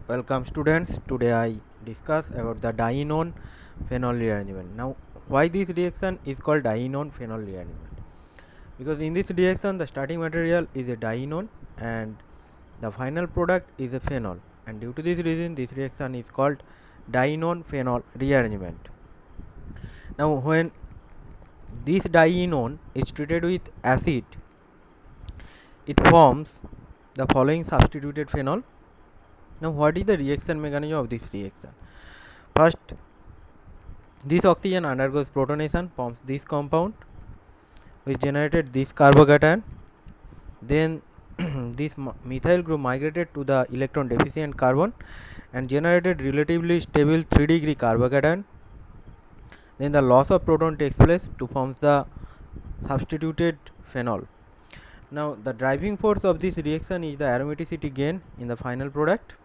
Welcome students. Today I discuss about the dienone phenol rearrangement. Now, why this reaction is called dienone phenol rearrangement? Because in this reaction the starting material is a dienone and the final product is a phenol, and due to this reason this reaction is called dienone phenol rearrangement. Now, when this dienone is treated with acid, it forms the following substituted phenol. Now, what is the reaction mechanism of this reaction? First, this oxygen undergoes protonation, forms this compound which generated this carbocation. Then this methyl group migrated to the electron deficient carbon and generated relatively stable 3-degree carbocation. Then the loss of proton takes place to form the substituted phenol. Now, the driving force of this reaction is the aromaticity gain in the final product.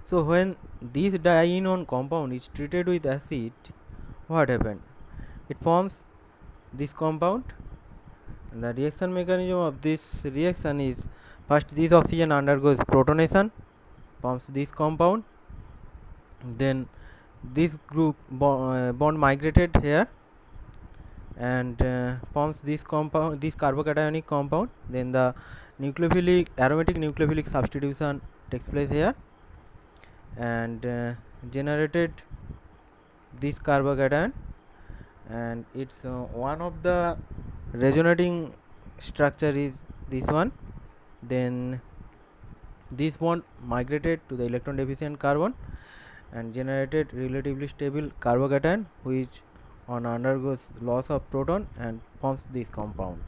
So, when this dienone compound is treated with acid, what happened? It forms this compound, and the reaction mechanism of this reaction is first this oxygen undergoes protonation, forms this compound, then this group bond migrated here and forms this compound, this carbocationic compound. Then the aromatic nucleophilic substitution takes place here and generated this carbocation, and it's one of the resonating structure is this one. Then this bond migrated to the electron deficient carbon and generated relatively stable carbocation which undergoes loss of proton and forms this compound.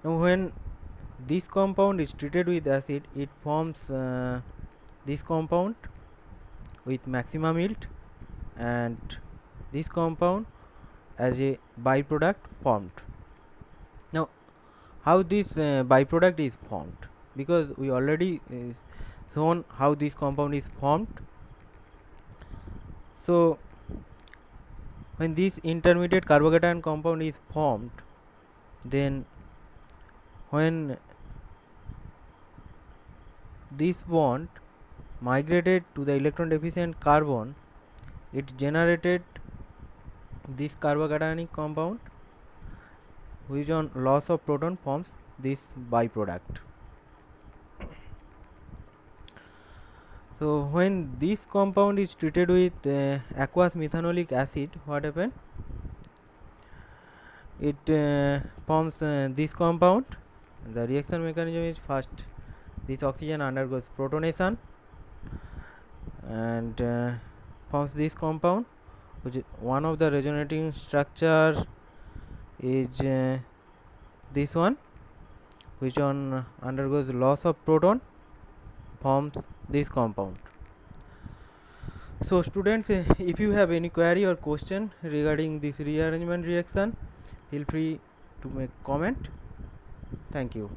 Now, when this compound is treated with acid, it forms this compound with maximum yield, and this compound as a byproduct formed. Now, how this byproduct is formed? Because we already shown how this compound is formed. So, when this intermediate carbocation compound is formed, then when this bond migrated to the electron deficient carbon, it generated this carbocationic compound which on loss of proton forms this byproduct. So, when this compound is treated with aqueous methanolic acid, what happens? It forms this compound. The reaction mechanism is first this oxygen undergoes protonation and forms this compound, which is one of the resonating structure is this one, which on undergoes loss of proton forms this compound. So, students, if you have any query or question regarding this rearrangement reaction, feel free to make comment. Thank you.